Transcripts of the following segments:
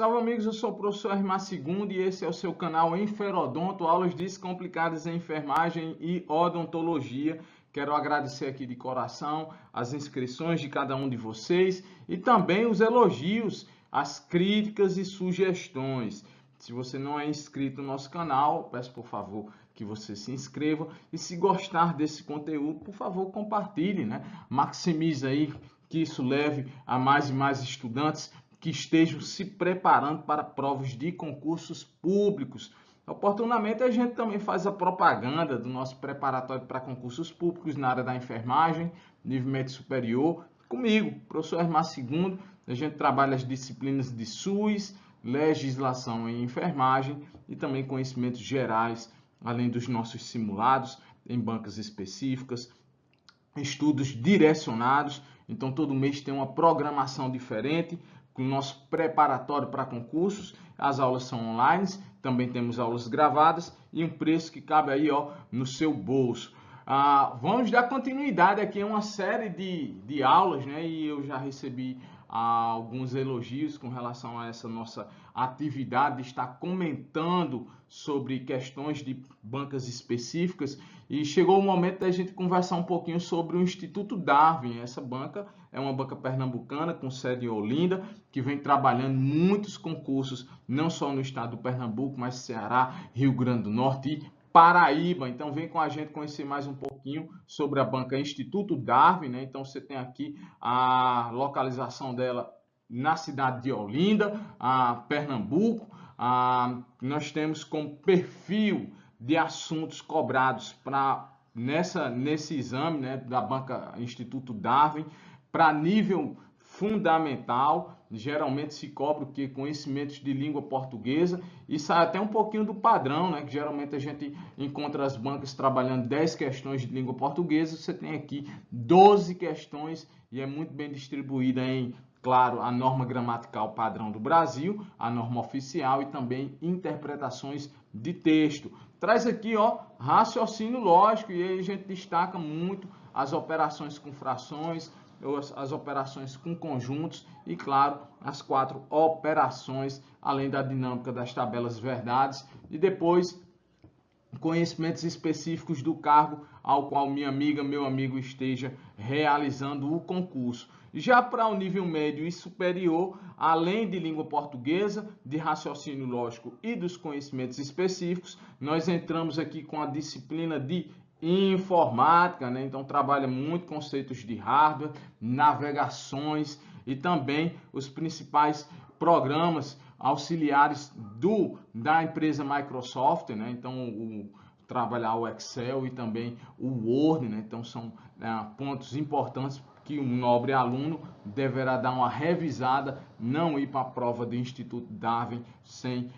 Salve amigos, eu sou o professor Hermar Segundo e esse é o seu canal Enferodonto, aulas descomplicadas em enfermagem e odontologia. Quero agradecer aqui de coração as inscrições de cada um de vocês e também os elogios, as críticas e sugestões. Se você não é inscrito no nosso canal, peço por favor que você se inscreva e se gostar desse conteúdo, por favor, compartilhe, né? Maximize aí que isso leve a mais e mais estudantes que estejam se preparando para provas de concursos públicos. Oportunamente, a gente também faz a propaganda do nosso preparatório para concursos públicos na área da enfermagem, nível médio superior, comigo, professor Hermar Segundo. A gente trabalha as disciplinas de SUS, legislação em enfermagem e também conhecimentos gerais, além dos nossos simulados em bancas específicas, estudos direcionados. Então, todo mês tem uma programação diferente, com o nosso preparatório para concursos. As aulas são online, também temos aulas gravadas e um preço que cabe aí, ó, no seu bolso. Vamos dar continuidade aqui a uma série de aulas, né? E eu já recebi alguns elogios com relação a essa nossa atividade de estar comentando sobre questões de bancas específicas, e chegou o momento da gente conversar um pouquinho sobre o Instituto Darwin. Essa banca é uma banca pernambucana com sede em Olinda, que vem trabalhando muitos concursos, não só no estado do Pernambuco, mas Ceará, Rio Grande do Norte e Paraíba. Então vem com a gente conhecer mais um pouquinho sobre a banca Instituto Darwin, né? Então você tem aqui a localização dela na cidade de Olinda, Pernambuco. Nós temos como perfil de assuntos cobrados nesse exame, né, da banca Instituto Darwin, para nível fundamental. Geralmente se cobra o que? Conhecimentos de língua portuguesa, e sai até um pouquinho do padrão, né? Que geralmente a gente encontra as bancas trabalhando 10 questões de língua portuguesa, você tem aqui 12 questões e é muito bem distribuída em, claro, a norma gramatical padrão do Brasil, a norma oficial e também interpretações de texto. Traz aqui, ó, raciocínio lógico, e aí a gente destaca muito as operações com frações, as operações com conjuntos e, claro, as 4 operações, além da dinâmica das tabelas verdades, e depois conhecimentos específicos do cargo ao qual minha amiga, meu amigo esteja realizando o concurso. Já para o nível médio e superior, além de língua portuguesa, de raciocínio lógico e dos conhecimentos específicos, nós entramos aqui com a disciplina de informática, né? Então trabalha muito conceitos de hardware, navegações e também os principais programas auxiliares da empresa Microsoft, né? Então trabalhar o Excel e também o Word, né? Então são pontos importantes que um nobre aluno deverá dar uma revisada, não ir para a prova do Instituto Darwin sem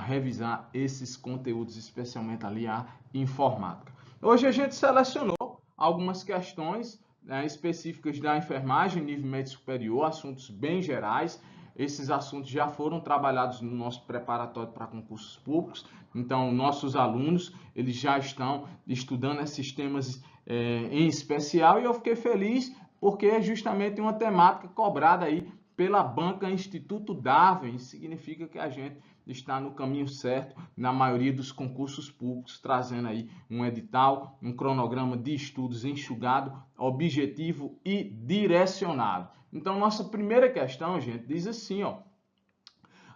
revisar esses conteúdos, especialmente ali a informática. Hoje a gente selecionou algumas questões específicas da enfermagem, nível médio superior, assuntos bem gerais. Esses assuntos já foram trabalhados no nosso preparatório para concursos públicos, então nossos alunos eles já estão estudando esses temas em especial, e eu fiquei feliz porque é justamente uma temática cobrada aí pela banca Instituto Darwin. Significa que a gente está no caminho certo na maioria dos concursos públicos, trazendo aí um edital, um cronograma de estudos enxugado, objetivo e direcionado. Então, nossa primeira questão, gente, diz assim, ó: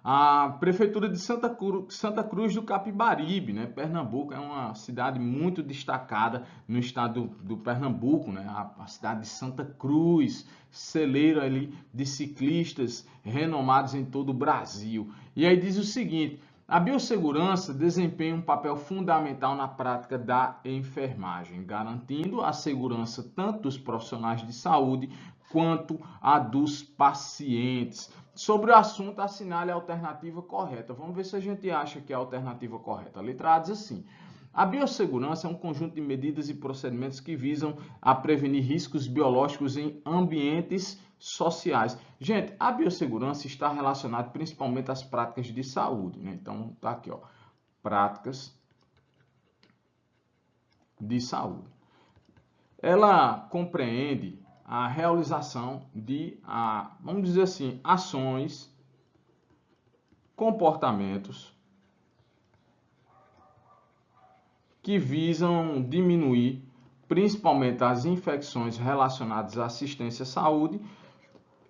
a prefeitura de Santa Cruz do Capibaribe, né, Pernambuco, é uma cidade muito destacada no estado do Pernambuco, né, a cidade de Santa Cruz, celeiro ali de ciclistas renomados em todo o Brasil. E aí diz o seguinte: a biossegurança desempenha um papel fundamental na prática da enfermagem, garantindo a segurança tanto dos profissionais de saúde quanto a dos pacientes. Sobre o assunto, assinale a alternativa correta. Vamos ver se a gente acha que é a alternativa correta. A letra A diz assim: a biossegurança é um conjunto de medidas e procedimentos que visam a prevenir riscos biológicos em ambientes sociais. Gente, a biossegurança está relacionada principalmente às práticas de saúde, né? Então, tá aqui, ó, práticas de saúde. Ela compreende a realização de, vamos dizer assim, ações comportamentos que visam diminuir principalmente as infecções relacionadas à assistência à saúde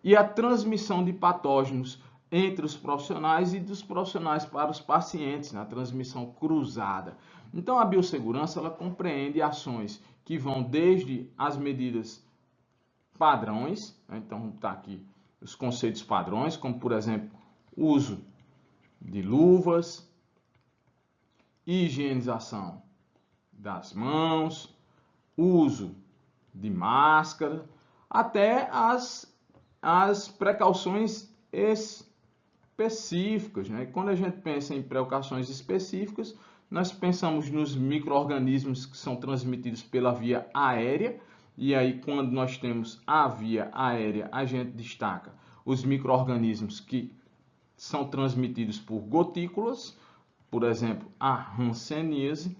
e a transmissão de patógenos entre os profissionais e dos profissionais para os pacientes, na transmissão cruzada. Então, a biossegurança ela compreende ações que vão desde as medidas padrões, né? Então está aqui os conceitos padrões, como por exemplo, uso de luvas, higienização das mãos, uso de máscara, até as precauções específicas, né? Quando a gente pensa em precauções específicas, nós pensamos nos micro-organismos que são transmitidos pela via aérea, e aí quando nós temos a via aérea, a gente destaca os micro-organismos que são transmitidos por gotículas, por exemplo, a hanseníase,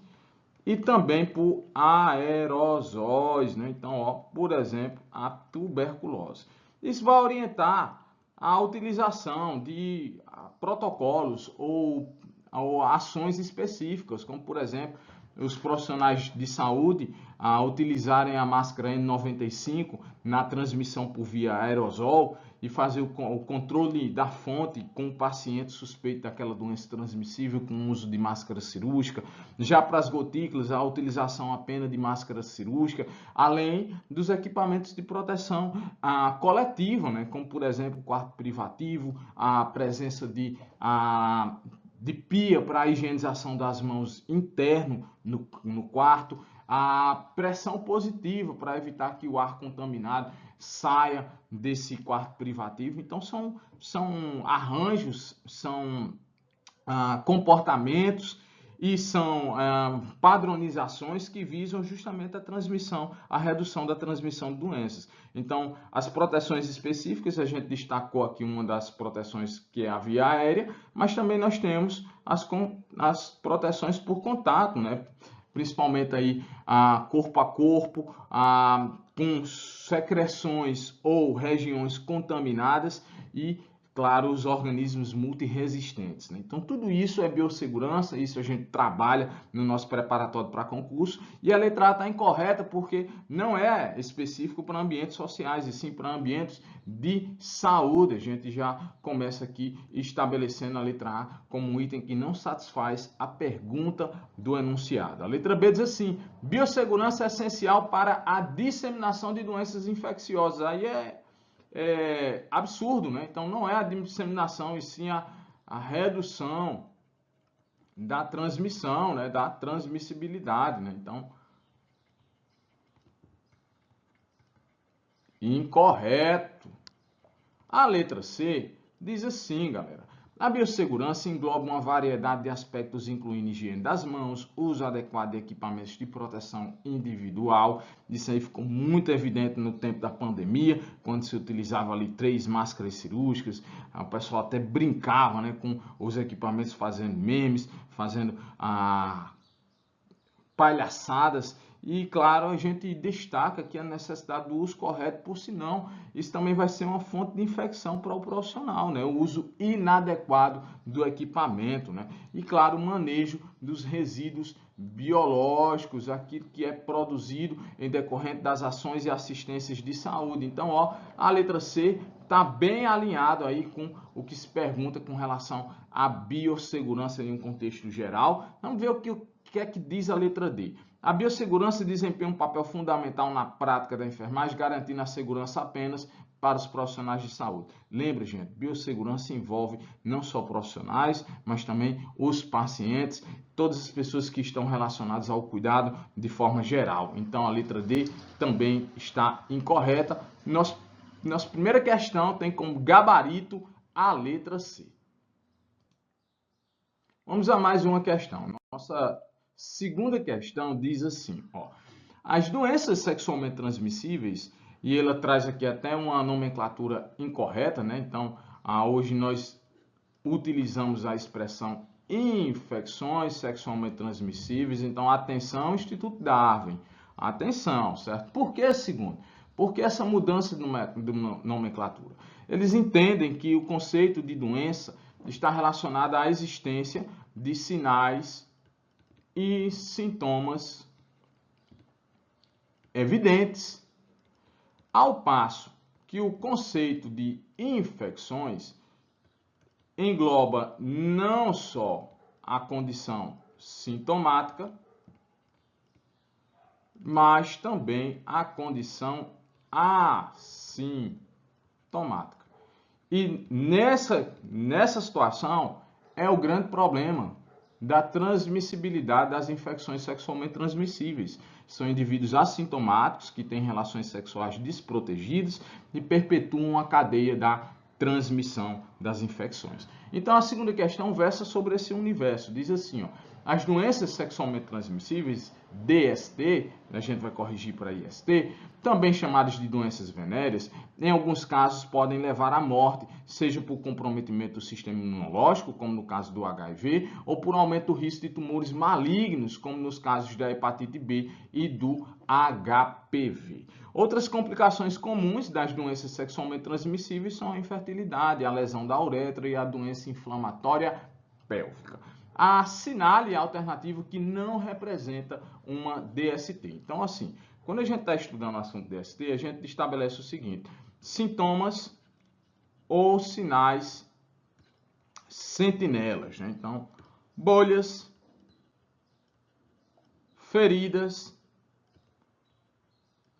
e também por aerosóis, né? Então, ó, por exemplo, a tuberculose. Isso vai orientar a utilização de protocolos ou ações específicas, como por exemplo, os profissionais de saúde utilizarem a máscara N95 na transmissão por via aerosol e fazer o controle da fonte com o paciente suspeito daquela doença transmissível com o uso de máscara cirúrgica. Já para as gotículas, a utilização apenas de máscara cirúrgica, além dos equipamentos de proteção coletiva, né? Como por exemplo o quarto privativo, a presença de pia para a higienização das mãos interno no quarto, a pressão positiva para evitar que o ar contaminado saia desse quarto privativo. Então são arranjos, são comportamentos e são padronizações que visam justamente a redução da transmissão de doenças. Então, as proteções específicas, a gente destacou aqui uma das proteções que é a via aérea, mas também nós temos as proteções por contato, né? Principalmente aí corpo a corpo, com secreções ou regiões contaminadas e claro, os organismos multiresistentes, né? Então, tudo isso é biossegurança, isso a gente trabalha no nosso preparatório para concurso, e a letra A está incorreta porque não é específico para ambientes sociais, e sim para ambientes de saúde. A gente já começa aqui estabelecendo a letra A como um item que não satisfaz a pergunta do enunciado. A letra B diz assim: biossegurança é essencial para a disseminação de doenças infecciosas. Aí é absurdo, né? Então não é a disseminação e sim a redução da transmissão, né? Da transmissibilidade, né? Então, incorreto. A letra C diz assim, galera: a biossegurança engloba uma variedade de aspectos, incluindo higiene das mãos, uso adequado de equipamentos de proteção individual. Isso aí ficou muito evidente no tempo da pandemia, quando se utilizava ali 3 máscaras cirúrgicas. O pessoal até brincava, né, com os equipamentos, fazendo memes, fazendo palhaçadas. E, claro, a gente destaca aqui a necessidade do uso correto, por senão isso também vai ser uma fonte de infecção para o profissional, né? O uso inadequado do equipamento, né? E, claro, o manejo dos resíduos biológicos, aquilo que é produzido em decorrente das ações e assistências de saúde. Então, ó, a letra C está bem alinhado aí com o que se pergunta com relação à biossegurança em um contexto geral. Vamos ver o que é que diz a letra D. A biossegurança desempenha um papel fundamental na prática da enfermagem, garantindo a segurança apenas para os profissionais de saúde. Lembre, gente, biossegurança envolve não só profissionais, mas também os pacientes, todas as pessoas que estão relacionadas ao cuidado de forma geral. Então, a letra D também está incorreta. Nossa primeira questão tem como gabarito a letra C. Vamos a mais uma questão. Nossa segunda questão diz assim, ó: as doenças sexualmente transmissíveis, e ela traz aqui até uma nomenclatura incorreta, né? Então, hoje nós utilizamos a expressão infecções sexualmente transmissíveis. Então, atenção, Instituto Darwin, atenção, certo? Por que, segundo? Porque essa mudança de nomenclatura? Eles entendem que o conceito de doença está relacionada à existência de sinais e sintomas evidentes, ao passo que o conceito de infecções engloba não só a condição sintomática, mas também a condição assintomática. E nessa situação é o grande problema da transmissibilidade das infecções sexualmente transmissíveis. São indivíduos assintomáticos que têm relações sexuais desprotegidas e perpetuam a cadeia da transmissão das infecções. Então a segunda questão versa sobre esse universo. Diz assim, ó, as doenças sexualmente transmissíveis, DST, a gente vai corrigir para IST, também chamadas de doenças venéreas, em alguns casos podem levar à morte, seja por comprometimento do sistema imunológico, como no caso do HIV, ou por aumento do risco de tumores malignos, como nos casos da hepatite B e do HPV. Outras complicações comuns das doenças sexualmente transmissíveis são a infertilidade, a lesão da uretra e a doença inflamatória pélvica. Assinale alternativo que não representa uma DST. Então, assim, quando a gente está estudando o assunto DST, a gente estabelece o seguinte: sintomas ou sinais sentinelas, né? Então, bolhas, feridas,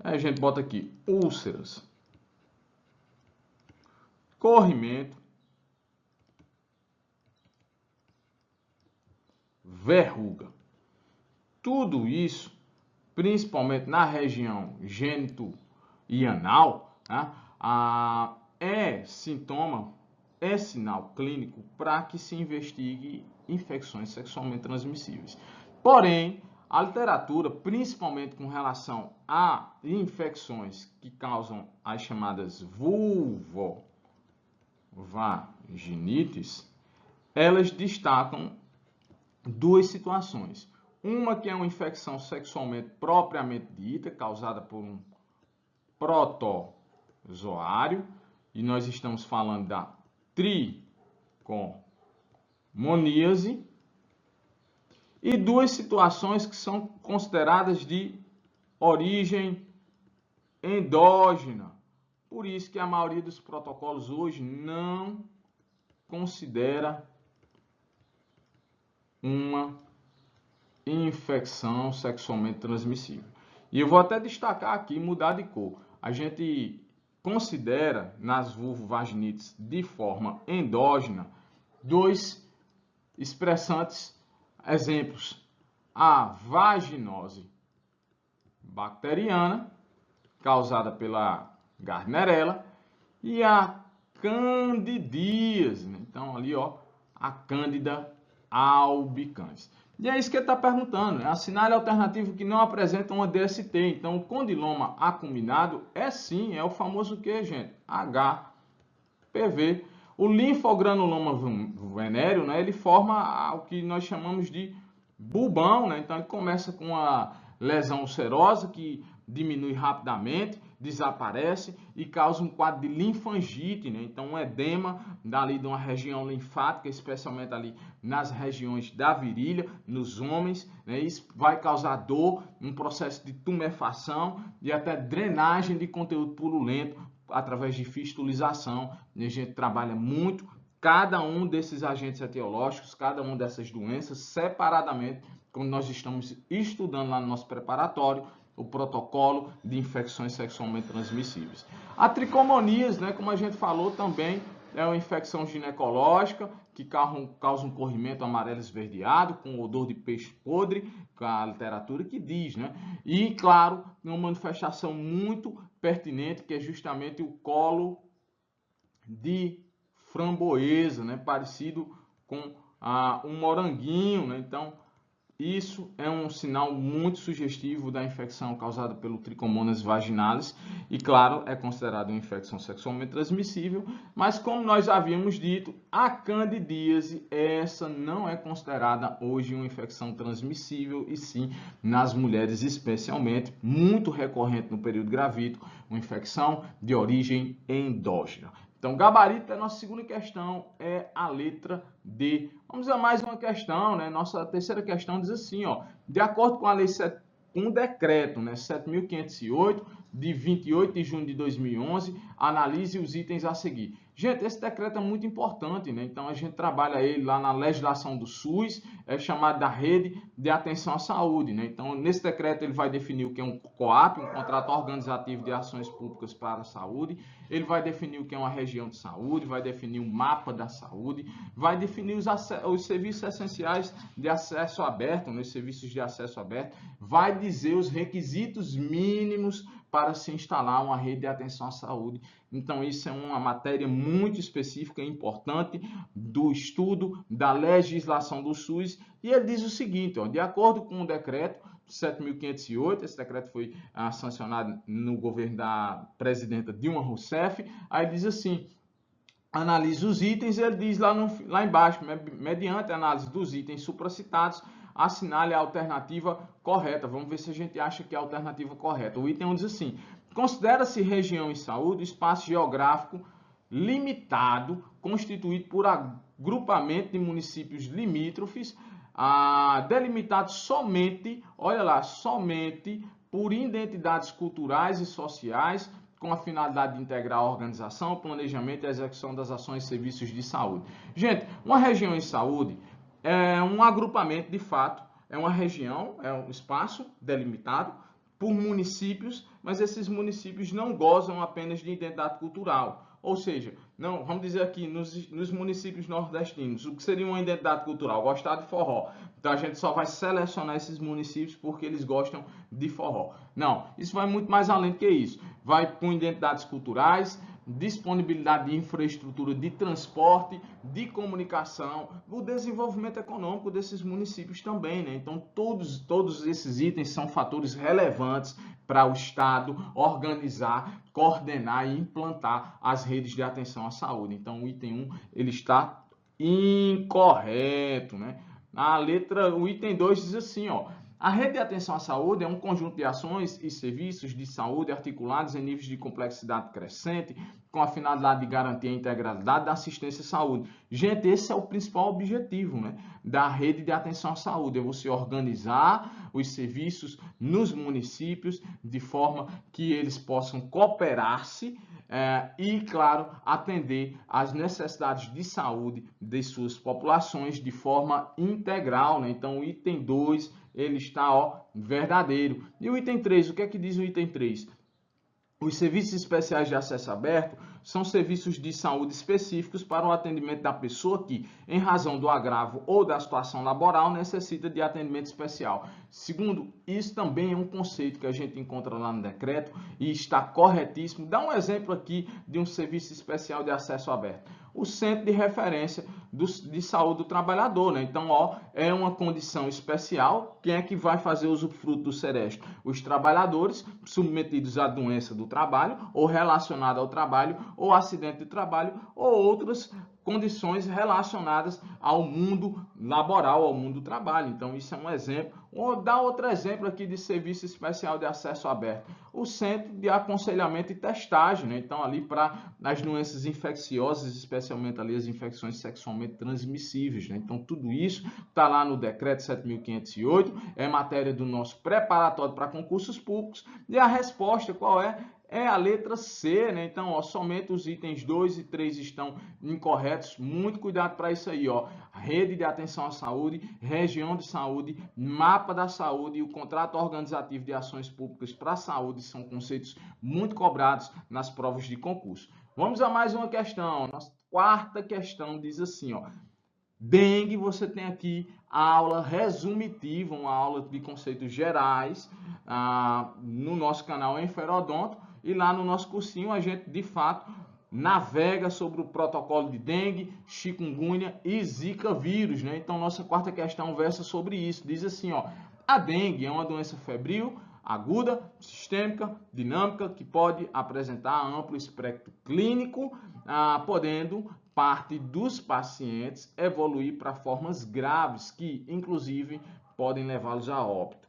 aí a gente bota aqui úlceras, corrimento, verruga. Tudo isso, principalmente na região gênito e anal, né, é sintoma, é sinal clínico para que se investigue infecções sexualmente transmissíveis. Porém, a literatura, principalmente com relação a infecções que causam as chamadas vulvovaginites, elas destacam duas situações. Uma que é uma infecção sexualmente propriamente dita, causada por um protozoário, e nós estamos falando da tricomoníase, e duas situações que são consideradas de origem endógena. Por isso que a maioria dos protocolos hoje não considera uma infecção sexualmente transmissível. E eu vou até destacar aqui, mudar de cor. A gente considera nas vulvovaginites de forma endógena dois expressantes exemplos: a vaginose bacteriana, causada pela Gardnerella, e a candidíase, né? Então ali, ó, a Cândida albicans. E é isso que ele está perguntando, né? Assinale alternativo que não apresenta uma DST. Então, o condiloma acuminado é sim, é o famoso que, gente? HPV. O linfogranuloma venéreo, né? Ele forma o que nós chamamos de bulbão, né? Então, ele começa com a lesão ulcerosa que diminui rapidamente, desaparece e causa um quadro de linfangite, né? Então um edema dali de uma região linfática, especialmente ali nas regiões da virilha, nos homens, né? Isso vai causar dor, um processo de tumefação e até drenagem de conteúdo purulento através de fistulização. E a gente trabalha muito cada um desses agentes etiológicos, cada uma dessas doenças separadamente, quando nós estamos estudando lá no nosso preparatório o protocolo de infecções sexualmente transmissíveis. A tricomoníase, né, como a gente falou também, é uma infecção ginecológica que causa um corrimento amarelo esverdeado com odor de peixe podre, com a literatura que diz, né? E, claro, uma manifestação muito pertinente que é justamente o colo de framboesa, né, parecido com um moranguinho, né? Então, isso é um sinal muito sugestivo da infecção causada pelo Trichomonas vaginalis e, claro, é considerado uma infecção sexualmente transmissível, mas como nós havíamos dito, a candidíase, essa não é considerada hoje uma infecção transmissível e sim, nas mulheres especialmente, muito recorrente no período gravídico, uma infecção de origem endógena. Então, gabarito é a nossa segunda questão, é a letra D. Vamos a mais uma questão, né? Nossa terceira questão diz assim, ó, de acordo com a lei 7, um decreto, né, 7.508, de 28 de junho de 2011, analise os itens a seguir. Gente, esse decreto é muito importante, né? Então a gente trabalha ele lá na legislação do SUS, é chamado da Rede de Atenção à Saúde, né? Então nesse decreto ele vai definir o que é um COAP, um Contrato Organizativo de Ações Públicas para a Saúde, ele vai definir o que é uma região de saúde, vai definir um mapa da saúde, vai definir os serviços essenciais de acesso aberto, né? Os serviços de acesso aberto, vai dizer os requisitos mínimos para se instalar uma rede de atenção à saúde. Então, isso é uma matéria muito específica e importante do estudo da legislação do SUS. E ele diz o seguinte, ó, de acordo com o decreto 7.508, esse decreto foi sancionado no governo da presidenta Dilma Rousseff, aí diz assim, analise os itens, ele diz lá embaixo, mediante a análise dos itens supracitados, assinale a alternativa correta. Vamos ver se a gente acha que é a alternativa correta. O item 1 diz assim, considera-se região em saúde espaço geográfico limitado, constituído por agrupamento de municípios limítrofes, delimitados somente, olha lá, somente por identidades culturais e sociais, com a finalidade de integrar a organização, planejamento e execução das ações e serviços de saúde. Gente, uma região em saúde é um agrupamento, de fato, é uma região, é um espaço delimitado por municípios, mas esses municípios não gozam apenas de identidade cultural. Ou seja, não, vamos dizer aqui, nos municípios nordestinos, o que seria uma identidade cultural? Gostar de forró. Então a gente só vai selecionar esses municípios porque eles gostam de forró. Não, isso vai muito mais além do que isso. Vai com identidades culturais, disponibilidade de infraestrutura de transporte, de comunicação, o desenvolvimento econômico desses municípios também, né? Então todos esses itens são fatores relevantes para o Estado organizar, coordenar e implantar as redes de atenção à saúde. Então o item 1 ele está incorreto, né? O item 2 diz assim, ó, a rede de atenção à saúde é um conjunto de ações e serviços de saúde articulados em níveis de complexidade crescente, com a finalidade de garantir a integralidade da assistência à saúde. Gente, esse é o principal objetivo, né, da rede de atenção à saúde, é você organizar os serviços nos municípios de forma que eles possam cooperar-se e, claro, atender às necessidades de saúde de suas populações de forma integral, né? Então, o item 2, ele está, ó, verdadeiro. E o item 3, o que é que diz o item 3? Os serviços especiais de acesso aberto são serviços de saúde específicos para o atendimento da pessoa que, em razão do agravo ou da situação laboral, necessita de atendimento especial. Segundo, isso também é um conceito que a gente encontra lá no decreto e está corretíssimo. Dá um exemplo aqui de um serviço especial de acesso aberto. O Centro de Referência de Saúde do Trabalhador, né? Então, ó, é uma condição especial. Quem é que vai fazer usufruto do Sereste? Os trabalhadores submetidos à doença do trabalho ou relacionada ao trabalho ou acidente de trabalho ou outras condições relacionadas ao mundo laboral, ao mundo do trabalho. Então, isso é um exemplo. Vou dar outro exemplo aqui de serviço especial de acesso aberto. O Centro de Aconselhamento e Testagem, né? Então, ali para as doenças infecciosas, especialmente ali as infecções sexualmente transmissíveis, né? Então, tudo isso está lá no Decreto 7.508, é matéria do nosso preparatório para concursos públicos. E a resposta qual é? É a letra C, né? Então, ó, somente os itens 2 e 3 estão incorretos. Muito cuidado para isso aí, ó. Rede de atenção à saúde, região de saúde, mapa da saúde e o contrato organizativo de ações públicas para a saúde são conceitos muito cobrados nas provas de concurso. Vamos a mais uma questão. Nossa quarta questão diz assim, ó. Dengue, você tem aqui a aula resumitiva, uma aula de conceitos gerais no nosso canal Enferodonto. E lá no nosso cursinho a gente, de fato, navega sobre o protocolo de dengue, chikungunya e zika vírus, né? Então, nossa quarta questão versa sobre isso. Diz assim, ó, a dengue é uma doença febril, aguda, sistêmica, dinâmica, que pode apresentar amplo espectro clínico, podendo parte dos pacientes evoluir para formas graves, que, inclusive, podem levá-los a óbito.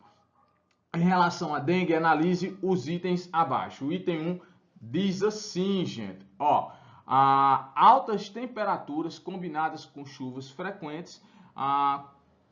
Em relação à dengue, analise os itens abaixo. O item 1 diz assim, gente, ó, Altas temperaturas combinadas com chuvas frequentes,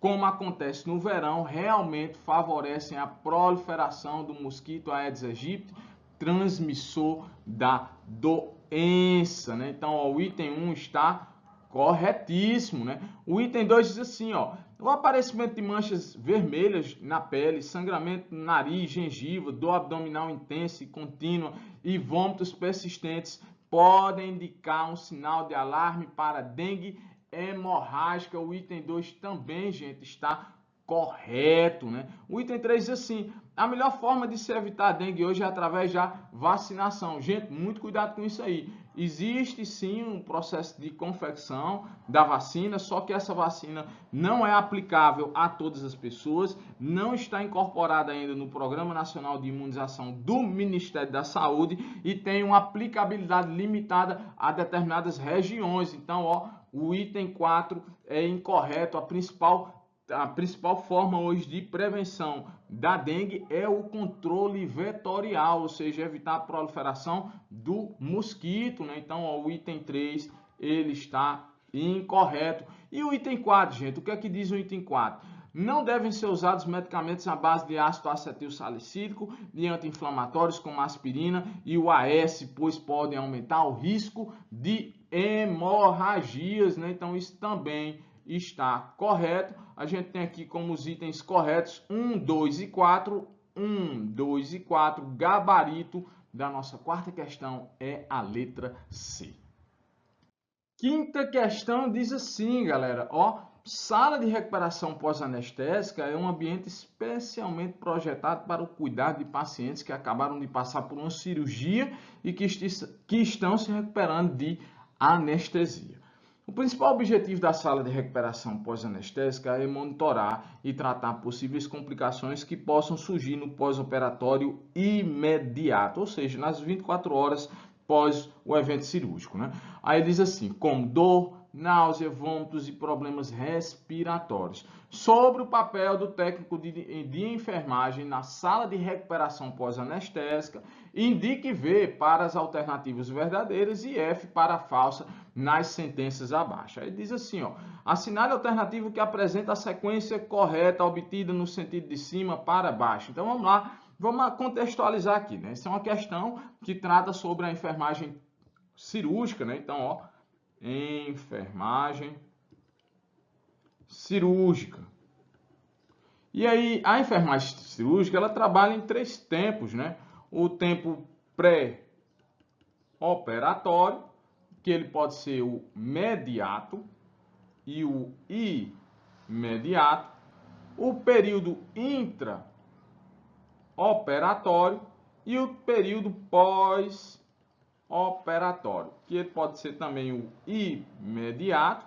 como acontece no verão, realmente favorecem a proliferação do mosquito Aedes aegypti, transmissor da doença, né? Então, ó, o item 1 está corretíssimo, né? O item 2 diz assim, ó: o aparecimento de manchas vermelhas na pele, sangramento no nariz, gengiva, dor abdominal intensa e contínua e vômitos persistentes podem indicar um sinal de alarme para dengue hemorrágica. O item 2 também, gente, está correto, né? O item 3 diz assim: a melhor forma de se evitar a dengue hoje é através da vacinação. Gente, muito cuidado com isso aí. Existe sim um processo de confecção da vacina, só que essa vacina não é aplicável a todas as pessoas, não está incorporada ainda no Programa Nacional de Imunização do Ministério da Saúde e tem uma aplicabilidade limitada a determinadas regiões. Então, ó, o item 4 é incorreto. A principal forma hoje de prevenção da dengue é o controle vetorial, ou seja, evitar a proliferação do mosquito, né? Então, ó, o item 3, ele está incorreto. E o item 4, gente, o que é que diz o item 4? Não devem ser usados medicamentos à base de ácido acetil salicílico e anti-inflamatórios como a aspirina e o AS, pois podem aumentar o risco de hemorragias, né? Então, isso também está correto. A gente tem aqui como os itens corretos 1, 2 e 4. 1, 2 e 4. Gabarito da nossa quarta questão é a letra C. Quinta questão diz assim, galera, ó: sala de recuperação pós-anestésica é um ambiente especialmente projetado para o cuidado de pacientes que acabaram de passar por uma cirurgia e que estão se recuperando de anestesia. O principal objetivo da sala de recuperação pós-anestésica é monitorar e tratar possíveis complicações que possam surgir no pós-operatório imediato, ou seja, nas 24 horas pós o evento cirúrgico, né? Aí diz assim, como dor, náusea, vômitos e problemas respiratórios. Sobre o papel do técnico de enfermagem na sala de recuperação pós-anestésica, indique V para as alternativas verdadeiras e F para a falsa nas sentenças abaixo. Aí diz assim, ó: assinale a alternativa que apresenta a sequência correta obtida no sentido de cima para baixo. Então vamos lá, vamos contextualizar aqui, né? Essa é uma questão que trata sobre a enfermagem cirúrgica, né? Então, ó, enfermagem cirúrgica. E aí, a enfermagem cirúrgica, ela trabalha em 3 tempos, né? O tempo pré-operatório, que ele pode ser o mediato e o imediato, o período intraoperatório e o período pós-operatório, que ele pode ser também o imediato,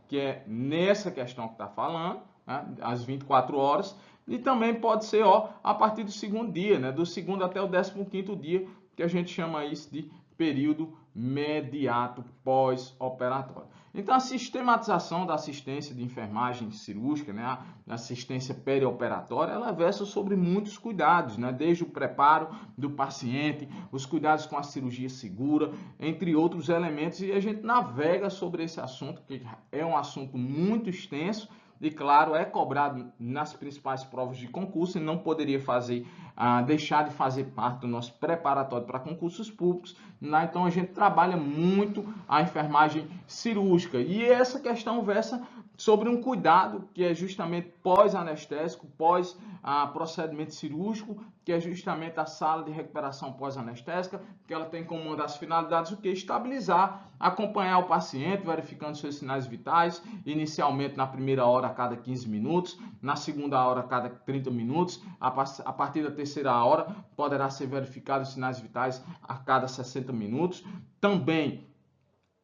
que é nessa questão que está falando, né, às 24 horas, e também pode ser, ó, a partir do segundo dia, né, do segundo até o 15º dia, que a gente chama isso de período mediato pós-operatório. Então, a sistematização da assistência de enfermagem cirúrgica, né, a assistência perioperatória, ela versa sobre muitos cuidados, né, desde o preparo do paciente, os cuidados com a cirurgia segura, entre outros elementos, e a gente navega sobre esse assunto, que é um assunto muito extenso, e claro, é cobrado nas principais provas de concurso e não poderia deixar de fazer parte do nosso preparatório para concursos públicos, né? Então a gente trabalha muito a enfermagem cirúrgica e essa questão versa sobre um cuidado que é justamente pós-anestésico, pós-procedimento cirúrgico, que é justamente a sala de recuperação pós-anestésica, que ela tem como uma das finalidades o que? Estabilizar, acompanhar o paciente, verificando seus sinais vitais, inicialmente na primeira hora a cada 15 minutos, na segunda hora a cada 30 minutos, a partir da terceira hora poderá ser verificado os sinais vitais a cada 60 minutos, também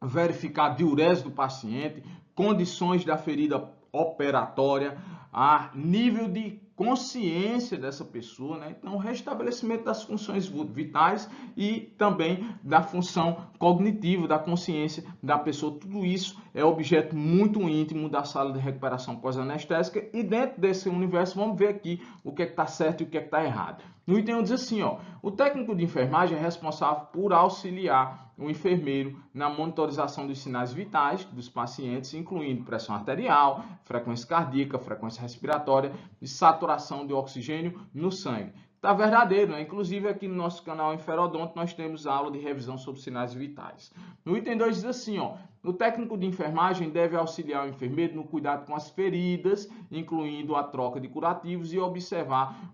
verificar a diurese do paciente, condições da ferida operatória, a nível de consciência dessa pessoa, né? Então, o restabelecimento das funções vitais e também da função cognitiva, da consciência da pessoa. Tudo isso é objeto muito íntimo da sala de recuperação pós-anestésica, e dentro desse universo vamos ver aqui o que é que está certo e o que é que está errado. No item 1 diz assim, ó, o técnico de enfermagem é responsável por auxiliar o enfermeiro na monitorização dos sinais vitais dos pacientes, incluindo pressão arterial, frequência cardíaca, frequência respiratória e saturação de oxigênio no sangue. Está verdadeiro, né? Inclusive aqui no nosso canal Inferodonto nós temos aula de revisão sobre sinais vitais. No item 2 diz assim, ó, o técnico de enfermagem deve auxiliar o enfermeiro no cuidado com as feridas, incluindo a troca de curativos e observar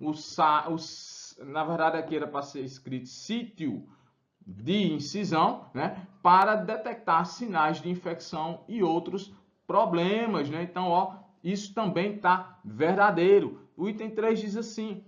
na verdade aqui era para ser escrito sítio de incisão, né, para detectar sinais de infecção e outros problemas, né? Então, ó, isso também está verdadeiro. O item 3 diz assim,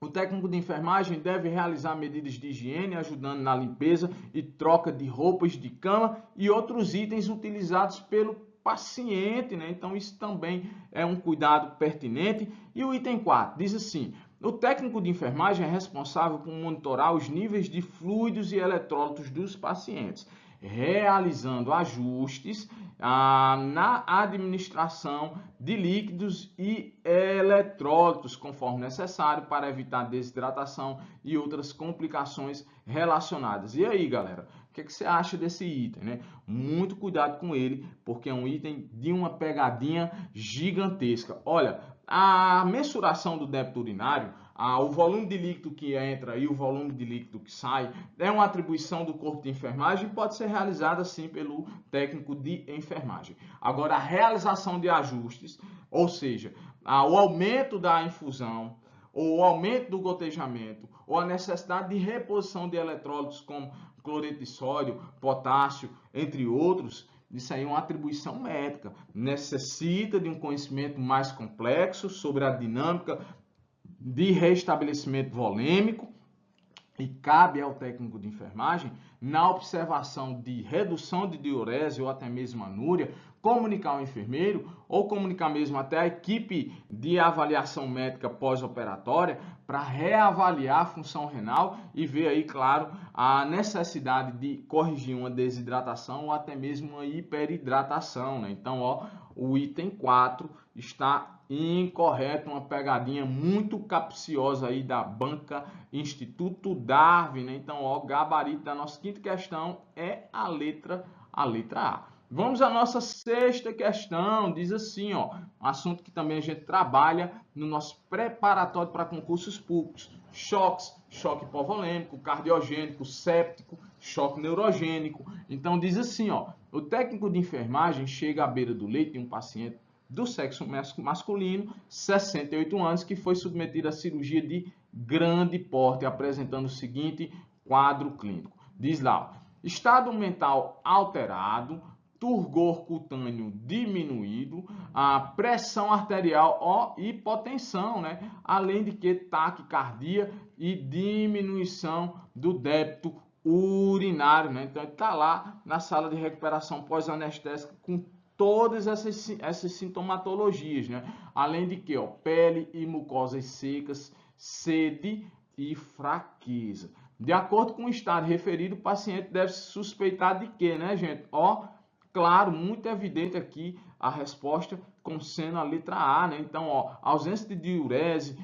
o técnico de enfermagem deve realizar medidas de higiene, ajudando na limpeza e troca de roupas de cama e outros itens utilizados pelo paciente, né? Então, isso também é um cuidado pertinente. E o item 4 diz assim, o técnico de enfermagem é responsável por monitorar os níveis de fluidos e eletrólitos dos pacientes, realizando ajustes na administração de líquidos e eletrólitos, conforme necessário, para evitar desidratação e outras complicações relacionadas. E aí, galera, o que você acha desse item, né? Muito cuidado com ele, porque é um item de uma pegadinha gigantesca. Olha, a mensuração do débito urinário, o volume de líquido que entra e o volume de líquido que sai, é uma atribuição do corpo de enfermagem e pode ser realizada sim pelo técnico de enfermagem. Agora, a realização de ajustes, ou seja, o aumento da infusão, ou o aumento do gotejamento, ou a necessidade de reposição de eletrólitos como cloreto de sódio, potássio, entre outros, isso aí é uma atribuição médica, necessita de um conhecimento mais complexo sobre a dinâmica de restabelecimento volêmico e cabe ao técnico de enfermagem, na observação de redução de diurese ou até mesmo anúria, comunicar ao enfermeiro ou comunicar mesmo até a equipe de avaliação médica pós-operatória para reavaliar a função renal e ver aí, claro, a necessidade de corrigir uma desidratação ou até mesmo uma hiperidratação, né? Então, ó, o item 4 está incorreto, uma pegadinha muito capciosa aí da banca Instituto Darwin, né? Então, ó, o gabarito da nossa quinta questão é a letra A. Vamos à nossa sexta questão, diz assim, ó, um assunto que também a gente trabalha no nosso preparatório para concursos públicos, choques, choque hipovolêmico, cardiogênico, séptico, choque neurogênico. Então diz assim, ó, o técnico de enfermagem chega à beira do leito de um paciente do sexo masculino, 68 anos, que foi submetido a cirurgia de grande porte, apresentando o seguinte quadro clínico. Diz lá, estado mental alterado, turgor cutâneo diminuído, a pressão arterial e hipotensão, né? Além de que taquicardia e diminuição do débito urinário, né? Então ele está lá na sala de recuperação pós-anestésica com todas essas sintomatologias, né? Além de que, ó, pele e mucosas secas, sede e fraqueza. De acordo com o estado referido, o paciente deve se suspeitar de quê, né, gente? Ó, claro, muito evidente aqui a resposta como sendo a letra A, né? Então, ó, ausência de diurese,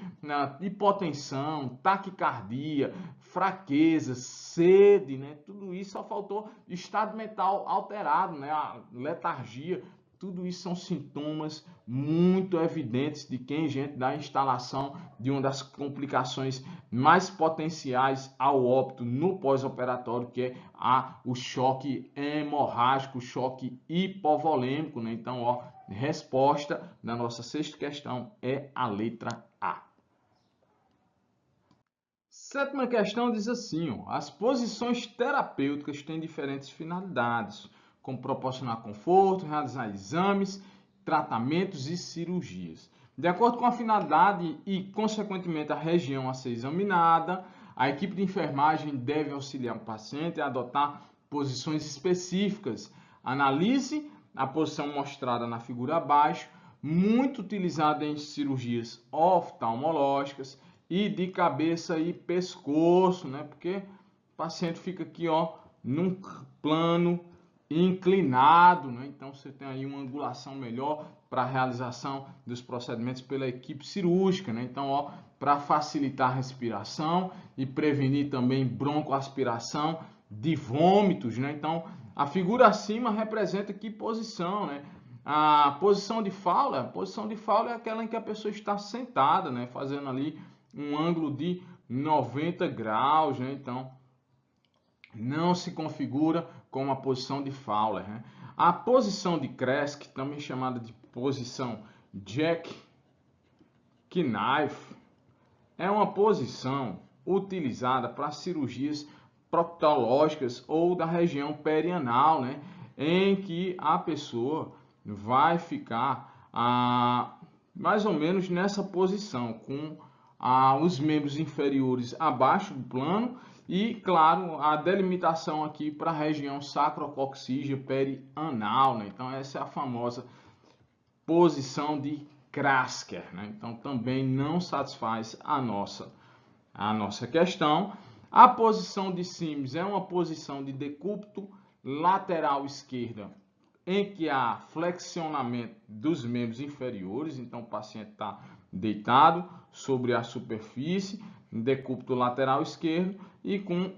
hipotensão, taquicardia, fraqueza, sede, né? Tudo isso só faltou estado mental alterado, né? A letargia, tudo isso são sintomas muito evidentes de quem, gente, da instalação de uma das complicações mais potenciais ao óbito no pós-operatório, que é o choque hemorrágico, o choque hipovolêmico, né? Então, ó, resposta da nossa sexta questão é a letra A. Sétima questão diz assim, ó, as posições terapêuticas têm diferentes finalidades, como proporcionar conforto, realizar exames, tratamentos e cirurgias. De acordo com a finalidade e, consequentemente, a região a ser examinada, a equipe de enfermagem deve auxiliar o paciente a adotar posições específicas. Analise a posição mostrada na figura abaixo, muito utilizada em cirurgias oftalmológicas e de cabeça e pescoço, né? Porque o paciente fica aqui, ó, num plano inclinado, né? Então você tem aí uma angulação melhor para a realização dos procedimentos pela equipe cirúrgica, né? Então, ó, para facilitar a respiração e prevenir também broncoaspiração de vômitos, né? Então, a figura acima representa que posição, né? A posição de Fowler é aquela em que a pessoa está sentada, né? Fazendo ali um ângulo de 90 graus, né? Então, não se configura com a posição de Fowler, né? A posição de Kresge, também chamada de posição jackknife, é uma posição utilizada para cirurgias proctológicas ou da região perianal, né? Em que a pessoa vai ficar mais ou menos nessa posição, com os membros inferiores abaixo do plano e, claro, a delimitação aqui para a região sacrococcígea perianal, né? Então, essa é a famosa posição de Kresge, né? Então, também não satisfaz a nossa questão. A posição de Sims é uma posição de decúbito lateral esquerda, em que há flexionamento dos membros inferiores. Então, o paciente está deitado sobre a superfície, decúbito lateral esquerdo, e com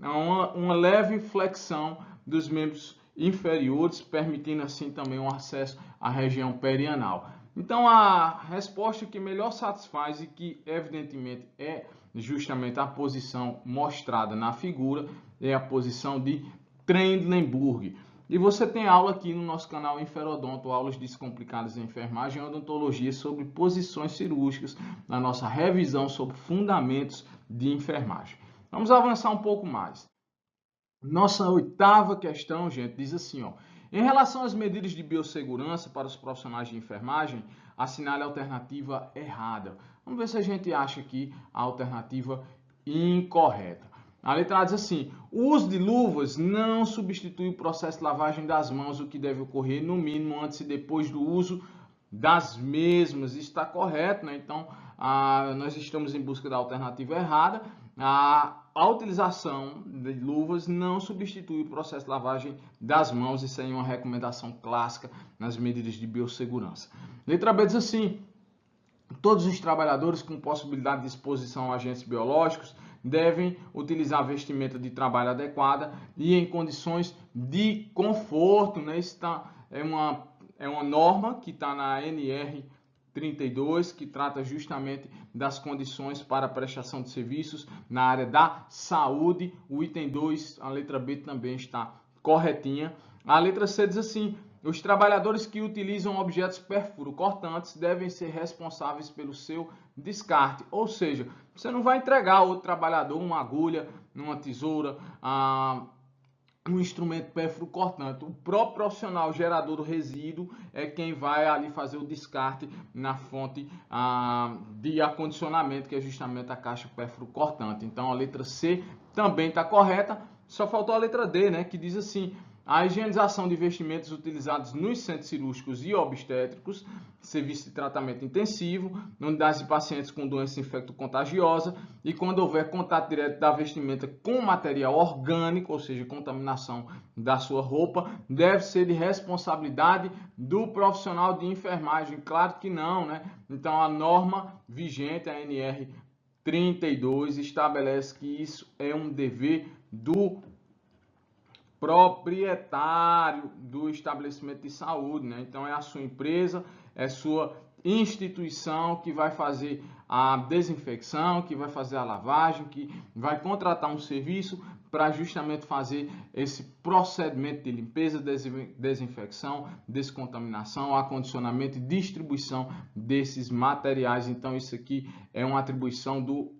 uma leve flexão dos membros inferiores, permitindo assim também um acesso à região perianal. Então, a resposta que melhor satisfaz e que evidentemente é justamente a posição mostrada na figura é a posição de Trendelenburg. E você tem aula aqui no nosso canal Inferodonto, aulas descomplicadas em enfermagem e odontologia sobre posições cirúrgicas, na nossa revisão sobre fundamentos de enfermagem. Vamos avançar um pouco mais. Nossa 8ª questão, gente, diz assim, ó: em relação às medidas de biossegurança para os profissionais de enfermagem, assinale a alternativa errada. Vamos ver se a gente acha aqui a alternativa incorreta. A letra A diz assim: o uso de luvas não substitui o processo de lavagem das mãos, o que deve ocorrer no mínimo antes e depois do uso das mesmas. Está correto, né? Então, nós estamos em busca da alternativa errada. A utilização de luvas não substitui o processo de lavagem das mãos. Isso aí é uma recomendação clássica nas medidas de biossegurança. Letra B diz assim: todos os trabalhadores com possibilidade de exposição a agentes biológicos devem utilizar vestimenta de trabalho adequada e em condições de conforto, né? Isso é uma norma que está na NR 32, que trata justamente das condições para a prestação de serviços na área da saúde. O item 2, a letra B, também está corretinha. A letra C diz assim: os trabalhadores que utilizam objetos perfuro-cortantes devem ser responsáveis pelo seu descarte. Ou seja, você não vai entregar ao outro trabalhador uma agulha, uma tesoura, um instrumento perfuro-cortante. O próprio profissional gerador do resíduo é quem vai ali fazer o descarte na fonte de acondicionamento, que é justamente a caixa perfuro-cortante. Então, a letra C também está correta. Só faltou a letra D, né, que diz assim: a higienização de vestimentos utilizados nos centros cirúrgicos e obstétricos, serviço de tratamento intensivo, unidades de pacientes com doença infecto-contagiosa e quando houver contato direto da vestimenta com material orgânico, ou seja, contaminação da sua roupa, deve ser de responsabilidade do profissional de enfermagem. Claro que não, né? Então, a norma vigente, a NR 32, estabelece que isso é um dever do proprietário do estabelecimento de saúde, né? Então é a sua empresa, é sua instituição que vai fazer a desinfecção, que vai fazer a lavagem, que vai contratar um serviço para justamente fazer esse procedimento de limpeza, desinfecção, descontaminação, acondicionamento e distribuição desses materiais. Então isso aqui é uma atribuição do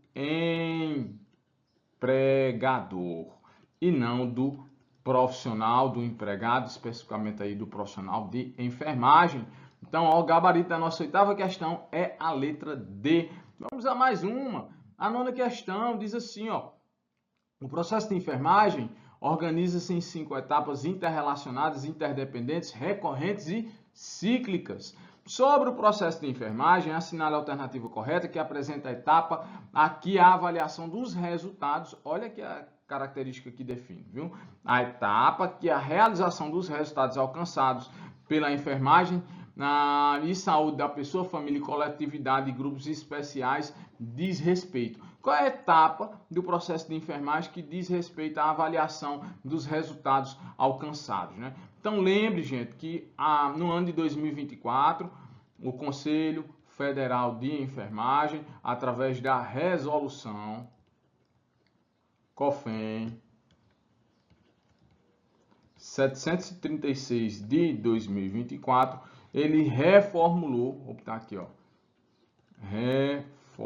empregador e não do profissional, do empregado, especificamente aí do profissional de enfermagem. Então, ó, o gabarito da nossa 8ª questão é a letra D. Vamos a mais uma. A 9ª questão diz assim, ó: o processo de enfermagem organiza-se em 5 etapas interrelacionadas, interdependentes, recorrentes e cíclicas. Sobre o processo de enfermagem, assinale a alternativa correta, que apresenta a etapa, aqui a avaliação dos resultados. Olha aqui a característica que define, viu? A etapa que a realização dos resultados alcançados pela enfermagem e saúde da pessoa, família, coletividade e grupos especiais diz respeito. Qual é a etapa do processo de enfermagem que diz respeito à avaliação dos resultados alcançados, né? Então lembre, gente, que no ano de 2024, o Conselho Federal de Enfermagem, através da resolução COFEN 736 de 2024, ele reformulou, vou botar aqui, ó, reformulou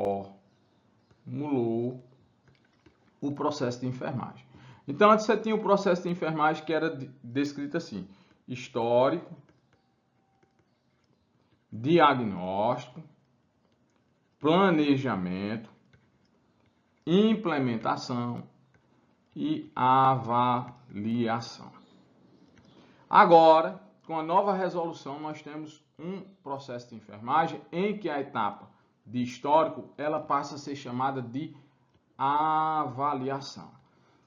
o processo de enfermagem. Então, antes você tinha o processo de enfermagem que era descrito assim: histórico, diagnóstico, planejamento, implementação e avaliação. Agora, com a nova resolução, nós temos um processo de enfermagem em que a etapa de histórico, ela passa a ser chamada de avaliação.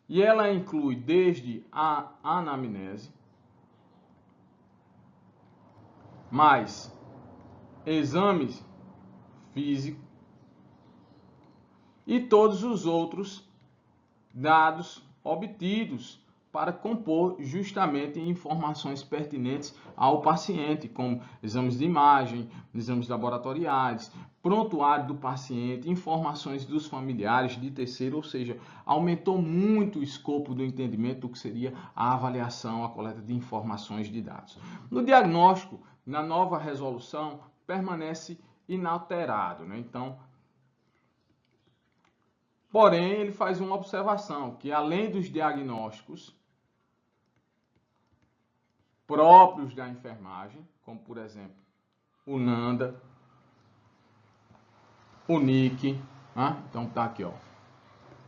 E ela inclui desde a anamnese, mais exames físicos e todos os outros dados obtidos para compor justamente informações pertinentes ao paciente, como exames de imagem, exames laboratoriais, prontuário do paciente, informações dos familiares, de terceiro, ou seja, aumentou muito o escopo do entendimento do que seria a avaliação, a coleta de informações de dados. No diagnóstico, na nova resolução, permanece inalterado, né? Então, porém, ele faz uma observação, que além dos diagnósticos próprios da enfermagem, como por exemplo o NANDA, o NIC, né? Então tá aqui, ó,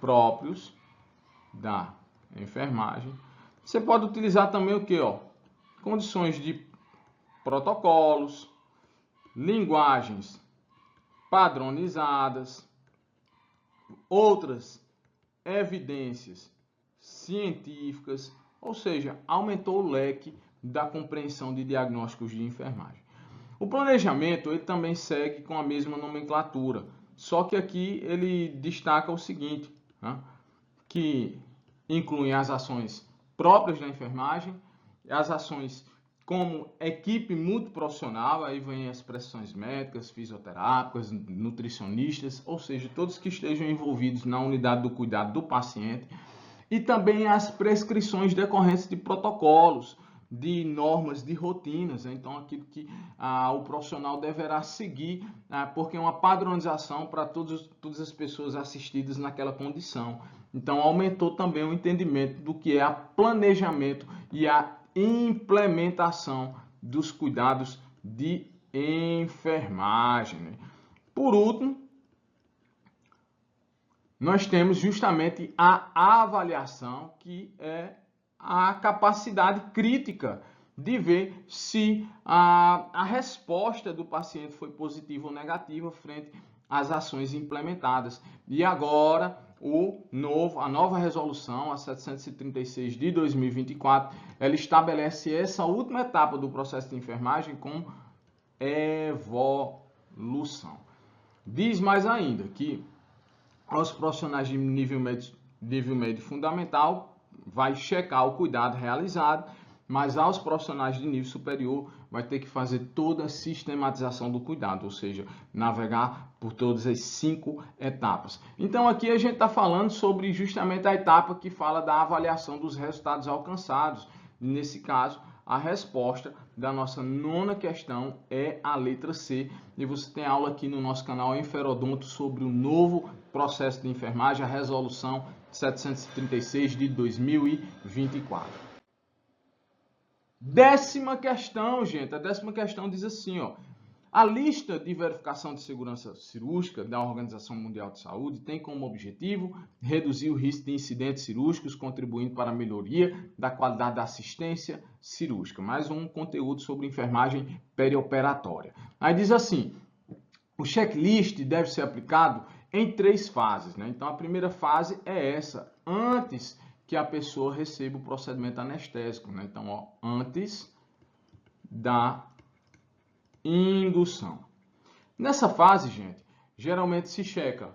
próprios da enfermagem. Você pode utilizar também o que, ó, condições de protocolos, linguagens padronizadas, outras evidências científicas, ou seja, aumentou o leque da compreensão de diagnósticos de enfermagem. O planejamento ele também segue com a mesma nomenclatura, só que aqui ele destaca o seguinte, né, que incluem as ações próprias da enfermagem, as ações como equipe multiprofissional, aí vem as prestações médicas, fisioterápicas, nutricionistas, ou seja, todos que estejam envolvidos na unidade do cuidado do paciente, e também as prescrições decorrentes de protocolos, de normas, de rotinas, então aquilo que o profissional deverá seguir, porque é uma padronização para todas as pessoas assistidas naquela condição. Então aumentou também o entendimento do que é a planejamento e a implementação dos cuidados de enfermagem, né? Por último, nós temos justamente a avaliação, que é a capacidade crítica de ver se a resposta do paciente foi positiva ou negativa frente às ações implementadas. E agora a nova resolução, a 736 de 2024, ela estabelece essa última etapa do processo de enfermagem com evolução. Diz mais ainda que aos profissionais de nível médio fundamental vai checar o cuidado realizado, mas aos profissionais de nível superior vai ter que fazer toda a sistematização do cuidado, ou seja, navegar por todas as 5 etapas. Então aqui a gente está falando sobre justamente a etapa que fala da avaliação dos resultados alcançados. Nesse caso, a resposta da nossa 9ª questão é a letra C. E você tem aula aqui no nosso canal Enferodonto sobre o novo processo de enfermagem, a resolução 736 de 2024. 10ª questão, gente. A 10ª questão diz assim, ó: A lista de verificação de segurança cirúrgica da Organização Mundial de Saúde tem como objetivo reduzir o risco de incidentes cirúrgicos, contribuindo para a melhoria da qualidade da assistência cirúrgica. Mais um conteúdo sobre enfermagem perioperatória. Aí diz assim, o checklist deve ser aplicado em 3 fases, né? Então, a primeira fase é essa, antes que a pessoa receba o procedimento anestésico, né? Então, ó, antes da indução. Nessa fase, gente, geralmente se checa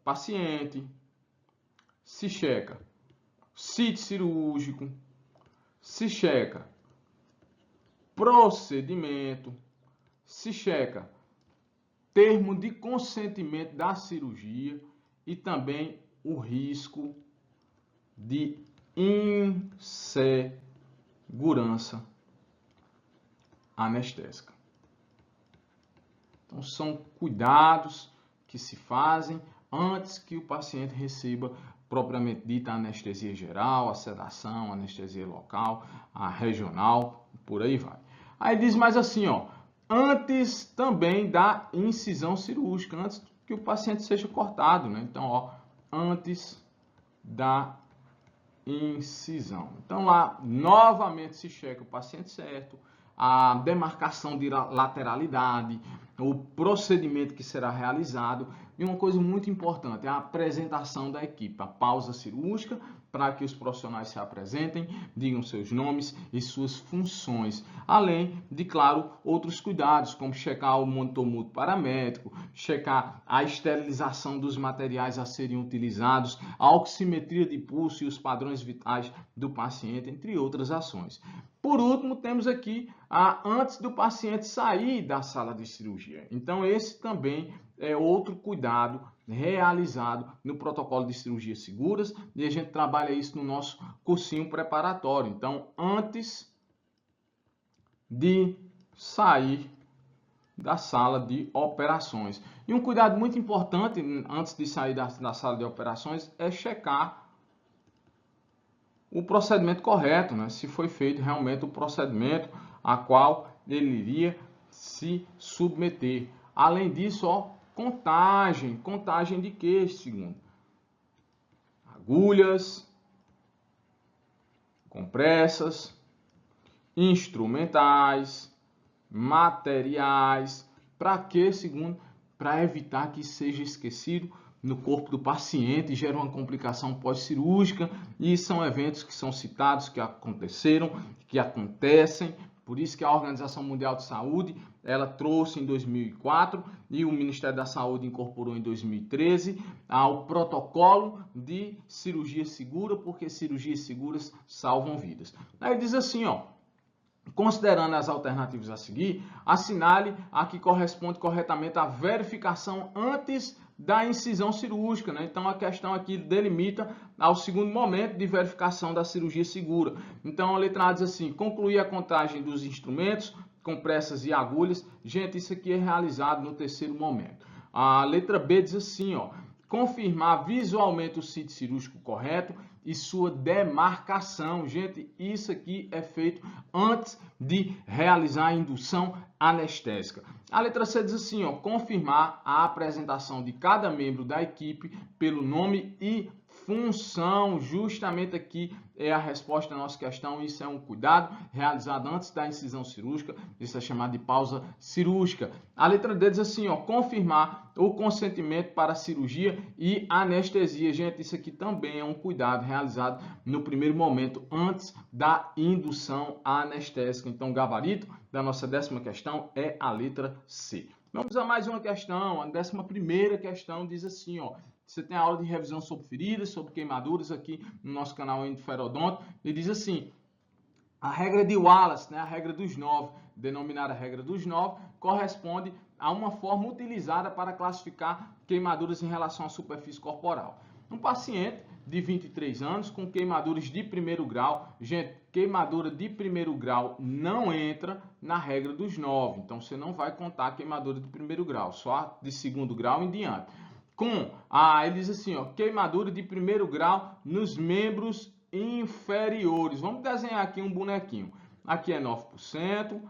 paciente, se checa sítio cirúrgico, se checa procedimento, se checa termo de consentimento da cirurgia e também o risco de insegurança anestésica. Então, são cuidados que se fazem antes que o paciente receba propriamente dita anestesia geral, a sedação, a anestesia local, a regional, por aí vai. Aí diz mais assim, ó, antes também da incisão cirúrgica, antes que o paciente seja cortado, né? Então, ó, antes da incisão. Então, lá, novamente se checa o paciente certo, a demarcação de lateralidade, o procedimento que será realizado e uma coisa muito importante, a apresentação da equipe, a pausa cirúrgica para que os profissionais se apresentem, digam seus nomes e suas funções, além de, claro, outros cuidados, como checar o monitor mútuo paramétrico, checar a esterilização dos materiais a serem utilizados, a oximetria de pulso e os padrões vitais do paciente, entre outras ações. Por último, temos aqui antes do paciente sair da sala de cirurgia. Então, esse também é outro cuidado realizado no protocolo de cirurgias seguras e a gente trabalha isso no nosso cursinho preparatório. Então, antes de sair da sala de operações. E um cuidado muito importante antes de sair da sala de operações é checar o procedimento correto, né? Se foi feito realmente o procedimento a qual ele iria se submeter. Além disso, ó, contagem de quê, segundo? Agulhas, compressas, instrumentais, materiais, para quê, segundo? Para evitar que seja esquecido no corpo do paciente e gera uma complicação pós-cirúrgica, e são eventos que são citados, que aconteceram, que acontecem. Por isso que a Organização Mundial de Saúde, ela trouxe em 2004 e o Ministério da Saúde incorporou em 2013 ao protocolo de cirurgia segura, porque cirurgias seguras salvam vidas. Aí diz assim, ó, considerando as alternativas a seguir, assinale a que corresponde corretamente à verificação antes da incisão cirúrgica, né? Então, a questão aqui delimita ao segundo momento de verificação da cirurgia segura. Então, a letra A diz assim, concluir a contagem dos instrumentos, compressas e agulhas. Gente, isso aqui é realizado no terceiro momento. A letra B diz assim, ó, confirmar visualmente o sítio cirúrgico correto e sua demarcação. Gente, isso aqui é feito antes de realizar a indução anestésica. A letra C diz assim, ó, confirmar a apresentação de cada membro da equipe pelo nome e função. Justamente aqui é a resposta à nossa questão. Isso é um cuidado realizado antes da incisão cirúrgica. Isso é chamado de pausa cirúrgica. A letra D diz assim, ó, confirmar o consentimento para cirurgia e anestesia. Gente, isso aqui também é um cuidado realizado no primeiro momento antes da indução anestésica. Então, o gabarito da nossa 10ª questão é a letra C. Vamos a mais uma questão. A 11ª questão diz assim, ó, você tem a aula de revisão sobre feridas, sobre queimaduras aqui no nosso canal Endoferodonto, e diz assim, a regra de Wallace, né, a regra dos 9, denominada regra dos 9, corresponde a uma forma utilizada para classificar queimaduras em relação à superfície corporal. Um paciente de 23 anos com queimaduras de primeiro grau, gente, queimadura de primeiro grau não entra na regra dos 9, então você não vai contar a queimadura de primeiro grau, só de segundo grau em diante. Ele diz assim, ó, queimadura de primeiro grau nos membros inferiores. Vamos desenhar aqui um bonequinho. Aqui é 9%,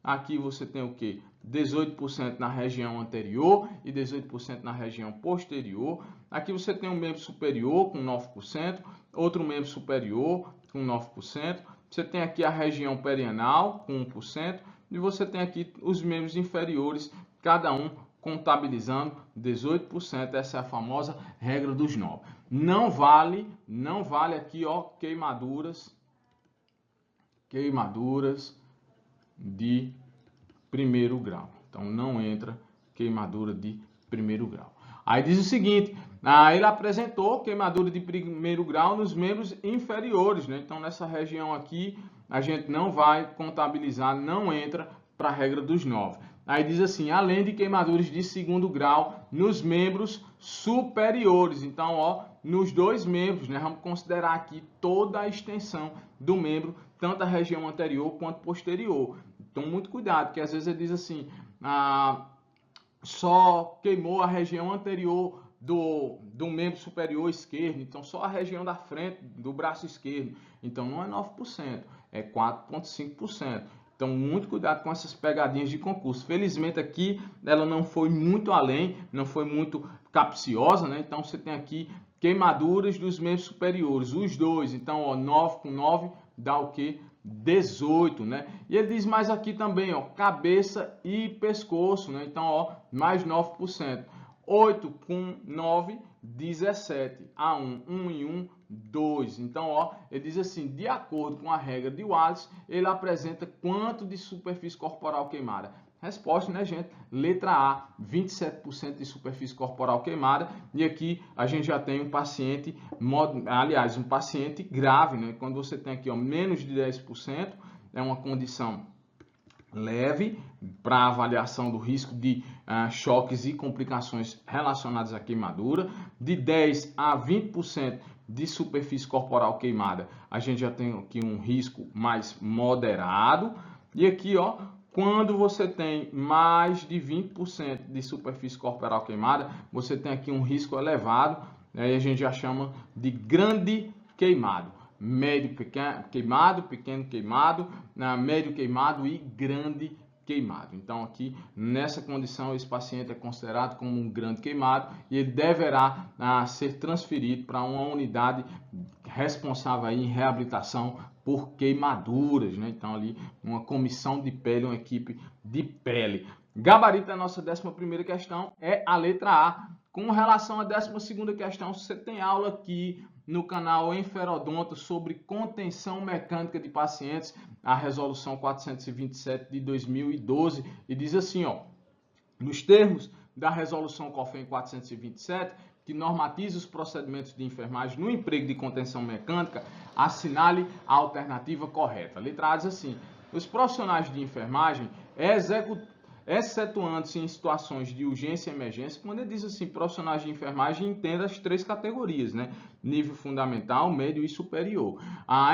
aqui você tem o quê? 18% na região anterior e 18% na região posterior. Aqui você tem um membro superior com 9%, outro membro superior com 9%. Você tem aqui a região perianal com 1% e você tem aqui os membros inferiores, cada um contabilizando 18%. Essa é a famosa regra dos 9. Não vale aqui, ó, queimaduras de primeiro grau. Então não entra queimadura de primeiro grau. Aí diz o seguinte, ele apresentou queimadura de primeiro grau nos membros inferiores, né? Então nessa região aqui a gente não vai contabilizar, não entra para a regra dos 9. Aí diz assim, além de queimaduras de segundo grau nos membros superiores. Então, ó, nos dois membros, né? Vamos considerar aqui toda a extensão do membro, tanto a região anterior quanto posterior. Então, muito cuidado, porque às vezes ele diz assim, só queimou a região anterior do membro superior esquerdo, então só a região da frente do braço esquerdo. Então, não é 9%, é 4,5%. Então, muito cuidado com essas pegadinhas de concurso. Felizmente aqui ela não foi muito além, não foi muito capciosa, né? Então, você tem aqui queimaduras dos membros superiores, os dois. Então, ó, 9 com 9 dá o quê? 18, né? E ele diz mais aqui também, ó, cabeça e pescoço, né? Então, ó, mais 9%. 8 com 9, 17. A1, 1 e 1, 2. Então, ó, ele diz assim, de acordo com a regra de Wallace, ele apresenta quanto de superfície corporal queimada? Resposta, né, gente? Letra A, 27% de superfície corporal queimada. E aqui a gente já tem um paciente, aliás, um paciente grave, né? Quando você tem aqui, ó, menos de 10%, é uma condição leve para avaliação do risco de choques e complicações relacionadas à queimadura. De 10 a 20% de superfície corporal queimada, a gente já tem aqui um risco mais moderado. E aqui, ó, quando você tem mais de 20% de superfície corporal queimada, você tem aqui um risco elevado, aí a gente já chama de grande queimado. Médio queimado, pequeno queimado, médio queimado e grande queimado. Então aqui nessa condição esse paciente é considerado como um grande queimado e ele deverá ser transferido para uma unidade responsável aí em reabilitação por queimaduras, né? Então ali uma comissão de pele, uma equipe de pele. Gabarito da nossa 11ª questão é a letra A. Com relação à 12ª questão, você tem aula aqui no canal Enferodonto sobre contenção mecânica de pacientes, a resolução 427 de 2012, e diz assim, ó, nos termos da resolução COFEN 427, que normatiza os procedimentos de enfermagem no emprego de contenção mecânica, assinale a alternativa correta. A letra A diz assim, os profissionais de enfermagem excetuando-se em situações de urgência e emergência, quando ele diz assim, profissionais de enfermagem, entenda as 3 categorias, né? Nível fundamental, médio e superior.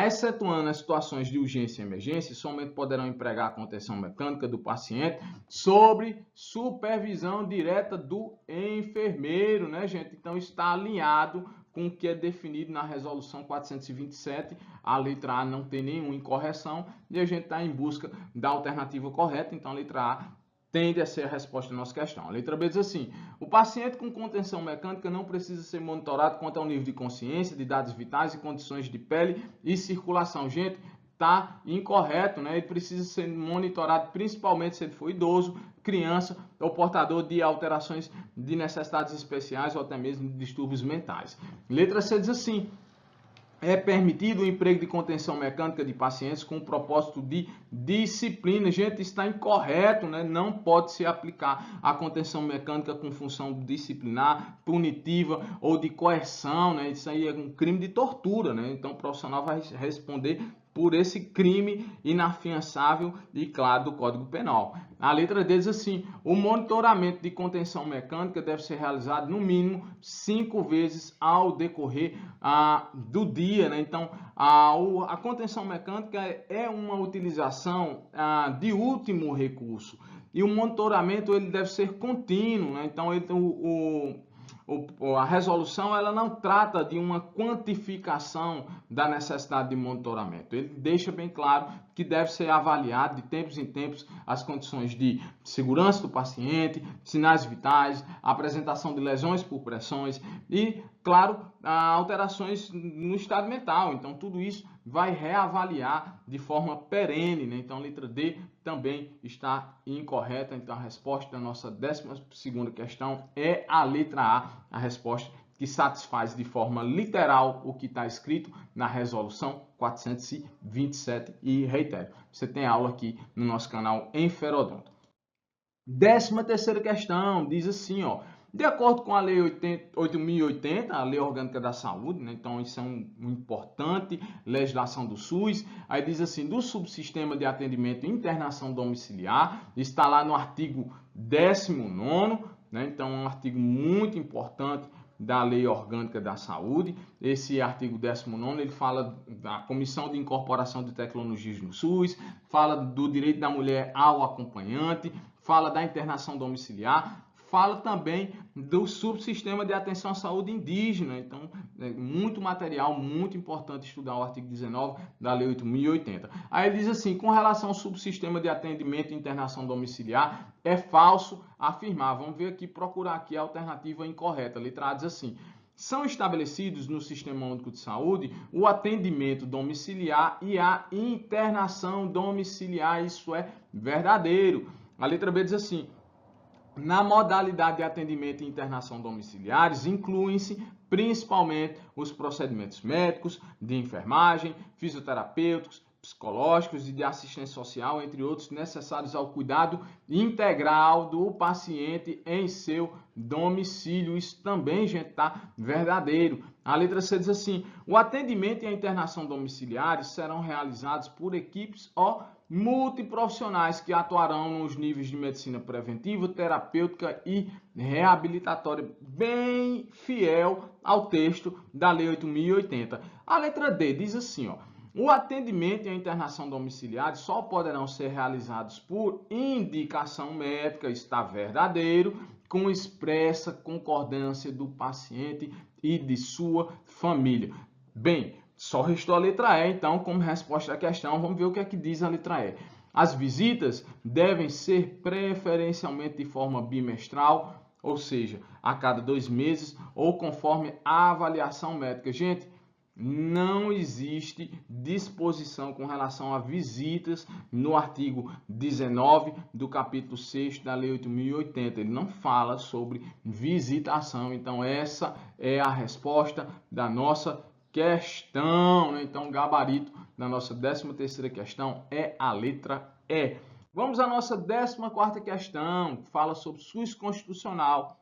Excetuando as situações de urgência e emergência, somente poderão empregar a contenção mecânica do paciente sobre supervisão direta do enfermeiro, né, gente? Então, está alinhado com o que é definido na resolução 427, a letra A não tem nenhuma incorreção e a gente está em busca da alternativa correta, então a letra A tende a ser a resposta da nossa questão. A letra B diz assim, o paciente com contenção mecânica não precisa ser monitorado quanto ao nível de consciência, de dados vitais e condições de pele e circulação. Gente, está incorreto, né? Ele precisa ser monitorado principalmente se ele for idoso, criança ou portador de alterações de necessidades especiais ou até mesmo de distúrbios mentais. Letra C diz assim, é permitido o emprego de contenção mecânica de pacientes com o propósito de disciplina. Gente, está incorreto, né? Não pode se aplicar a contenção mecânica com função disciplinar, punitiva ou de coerção, né? Isso aí é um crime de tortura, né? Então o profissional vai responder por esse crime inafiançável e claro do Código Penal. A letra D diz assim, o monitoramento de contenção mecânica deve ser realizado no mínimo 5 vezes ao decorrer do dia, né? Então, a contenção mecânica é uma utilização de último recurso e o monitoramento ele deve ser contínuo, né? Então, a resolução ela não trata de uma quantificação da necessidade de monitoramento. Ele deixa bem claro que deve ser avaliado de tempos em tempos as condições de segurança do paciente, sinais vitais, apresentação de lesões por pressões e, claro, alterações no estado mental. Então, tudo isso vai reavaliar de forma perene, né? Então, a letra D também está incorreta. Então, a resposta da nossa 12ª questão é a letra A resposta que satisfaz de forma literal o que está escrito na resolução 427 e reitero, você tem aula aqui no nosso canal Enferodonto. 13ª questão diz assim, ó, de acordo com a Lei 8.080, a Lei Orgânica da Saúde, né? Então isso é uma importante legislação do SUS, aí diz assim, do subsistema de atendimento e internação domiciliar, está lá no artigo 19º, né? Então é um artigo muito importante da Lei Orgânica da Saúde. Esse artigo 19º, ele fala da Comissão de Incorporação de Tecnologias no SUS, fala do direito da mulher ao acompanhante, fala da internação domiciliar, fala também do subsistema de atenção à saúde indígena. Então, é muito material, muito importante estudar o artigo 19 da Lei 8.080. Aí ele diz assim, com relação ao subsistema de atendimento e internação domiciliar, é falso afirmar. Vamos ver aqui, procurar aqui a alternativa incorreta. A letra A diz assim, são estabelecidos no Sistema Único de Saúde o atendimento domiciliar e a internação domiciliar. Isso é verdadeiro. A letra B diz assim, na modalidade de atendimento e internação domiciliares, incluem-se principalmente os procedimentos médicos, de enfermagem, fisioterapêuticos, psicológicos e de assistência social, entre outros, necessários ao cuidado integral do paciente em seu domicílio. Isso também, gente, tá verdadeiro. A letra C diz assim, o atendimento e a internação domiciliares serão realizados por equipes multiprofissionais que atuarão nos níveis de medicina preventiva, terapêutica e reabilitatória, bem fiel ao texto da Lei 8.080. A letra D diz assim, ó, o atendimento e a internação domiciliares só poderão ser realizados por indicação médica, está verdadeiro, com expressa concordância do paciente e de sua família. Bem, só restou a letra E, então, como resposta à questão, vamos ver o que é que diz a letra E. As visitas devem ser preferencialmente de forma bimestral, ou seja, a cada 2 meses ou conforme a avaliação médica. Gente, não existe disposição com relação a visitas no artigo 19 do capítulo 6 da Lei 8.080. Ele não fala sobre visitação. Então, essa é a resposta da nossa questão, né? Então, o gabarito da nossa 13ª questão é a letra E. Vamos à nossa 14ª questão, que fala sobre SUS constitucional.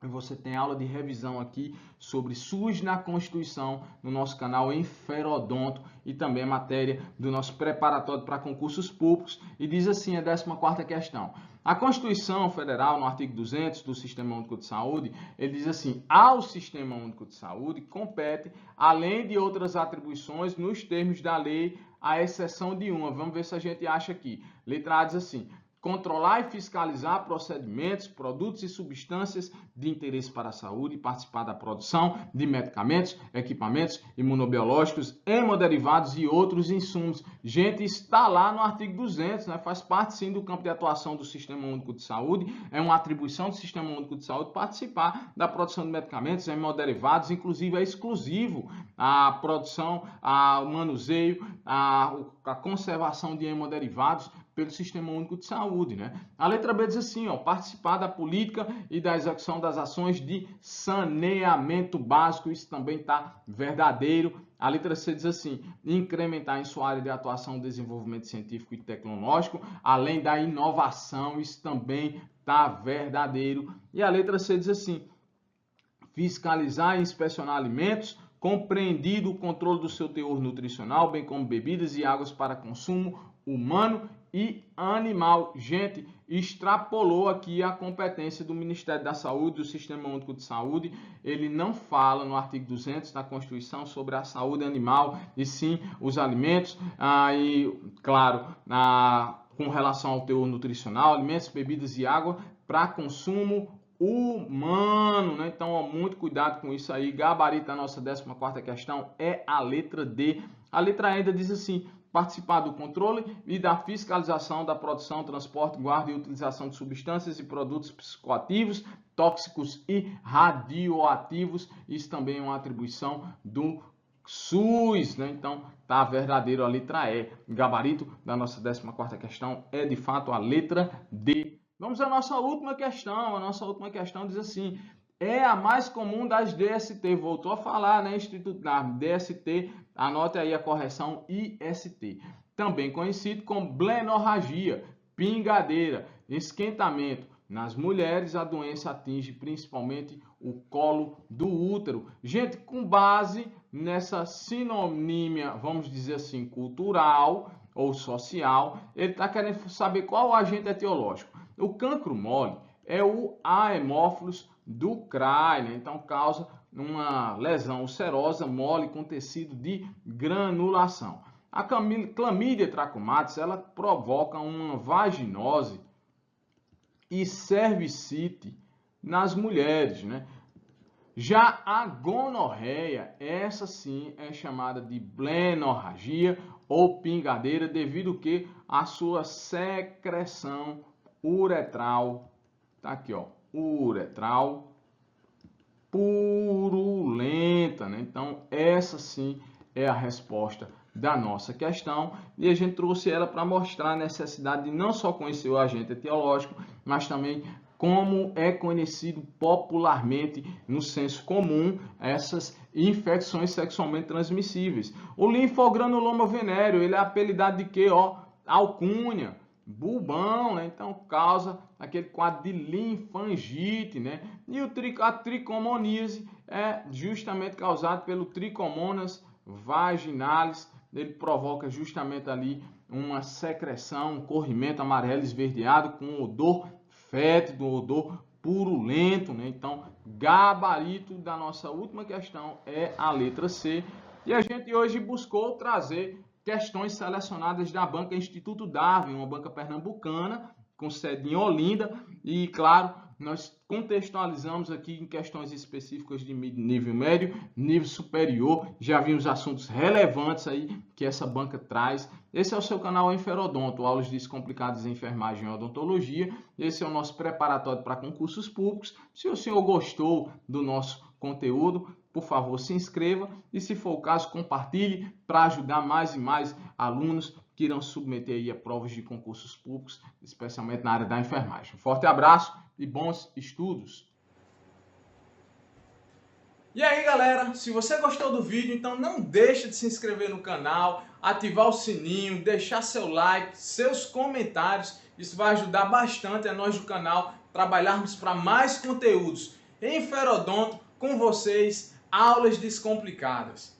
Você tem aula de revisão aqui sobre SUS na Constituição no nosso canal Enferodonto e também matéria do nosso preparatório para concursos públicos. E diz assim a 14ª questão. A Constituição Federal, no artigo 200 do Sistema Único de Saúde, ele diz assim, ao Sistema Único de Saúde compete, além de outras atribuições, nos termos da lei, a exceção de uma. Vamos ver se a gente acha aqui. Letra A diz assim, controlar e fiscalizar procedimentos, produtos e substâncias de interesse para a saúde e participar da produção de medicamentos, equipamentos imunobiológicos, hemoderivados e outros insumos. Gente, está lá no artigo 200, né? Faz parte sim do campo de atuação do Sistema Único de Saúde, é uma atribuição do Sistema Único de Saúde participar da produção de medicamentos, hemoderivados, inclusive é exclusivo a produção, o manuseio, a conservação de hemoderivados pelo Sistema Único de Saúde, né? A letra B diz assim, ó, participar da política e da execução das ações de saneamento básico, isso também está verdadeiro. A letra C diz assim, incrementar em sua área de atuação o desenvolvimento científico e tecnológico, além da inovação, isso também está verdadeiro. E a letra C diz assim, fiscalizar e inspecionar alimentos, compreendido o controle do seu teor nutricional, bem como bebidas e águas para consumo humano e animal. Gente, extrapolou aqui a competência do Ministério da Saúde, do Sistema Único de Saúde. Ele não fala no artigo 200 da Constituição sobre a saúde animal, e sim os alimentos, e claro, com relação ao teor nutricional, alimentos, bebidas e água para consumo humano, né? Então, ó, muito cuidado com isso aí. Gabarito da nossa 14ª questão é a letra D. A letra E ainda diz assim: participar do controle e da fiscalização da produção, transporte, guarda e utilização de substâncias e produtos psicoativos, tóxicos e radioativos. Isso também é uma atribuição do SUS, né? Então, tá verdadeiro a letra E. O gabarito da nossa 14ª questão é, de fato, a letra D. Vamos à nossa última questão. A nossa última questão diz assim: é a mais comum das DST. Voltou a falar, né? Instituto da DST, anote aí a correção IST. Também conhecido como blenorragia, pingadeira, esquentamento. Nas mulheres, a doença atinge principalmente o colo do útero. Gente, com base nessa sinonímia, vamos dizer assim, cultural ou social, ele está querendo saber qual o agente etiológico. O cancro mole é o Haemophilus ducrae, né? Então causa uma lesão ulcerosa mole com tecido de granulação. A clamídia trachomatis, ela provoca uma vaginose e cervicite nas mulheres, né? Já a gonorreia, essa sim é chamada de blenorragia ou pingadeira, devido que a sua secreção uretral, tá aqui, ó, uretral purulenta, né? Então, essa sim é a resposta da nossa questão, e a gente trouxe ela para mostrar a necessidade de não só conhecer o agente etiológico, mas também como é conhecido popularmente no senso comum essas infecções sexualmente transmissíveis. O linfogranuloma venéreo, ele é apelidado de quê? Ó, alcúnia, bulbão, né? Então causa aquele quadro de linfangite, né? E a tricomoníase é justamente causado pelo Trichomonas vaginalis. Ele provoca justamente ali uma secreção, um corrimento amarelo esverdeado com odor fétido, odor purulento, né? Então, gabarito da nossa última questão é a letra C. E a gente hoje buscou trazer questões selecionadas da banca Instituto Darwin, uma banca pernambucana, com sede em Olinda, e claro, nós contextualizamos aqui em questões específicas de nível médio, nível superior, já vimos assuntos relevantes aí que essa banca traz. Esse é o seu canal Enferodonto, aulas descomplicadas em enfermagem e odontologia. Esse é o nosso preparatório para concursos públicos. Se o senhor gostou do nosso conteúdo, por favor, se inscreva e, se for o caso, compartilhe para ajudar mais e mais alunos que irão submeter aí a provas de concursos públicos, especialmente na área da enfermagem. Um forte abraço e bons estudos! E aí, galera, se você gostou do vídeo, então não deixa de se inscrever no canal, ativar o sininho, deixar seu like, seus comentários. Isso vai ajudar bastante a nós do canal trabalharmos para mais conteúdos em Enferodonto com vocês, aulas descomplicadas.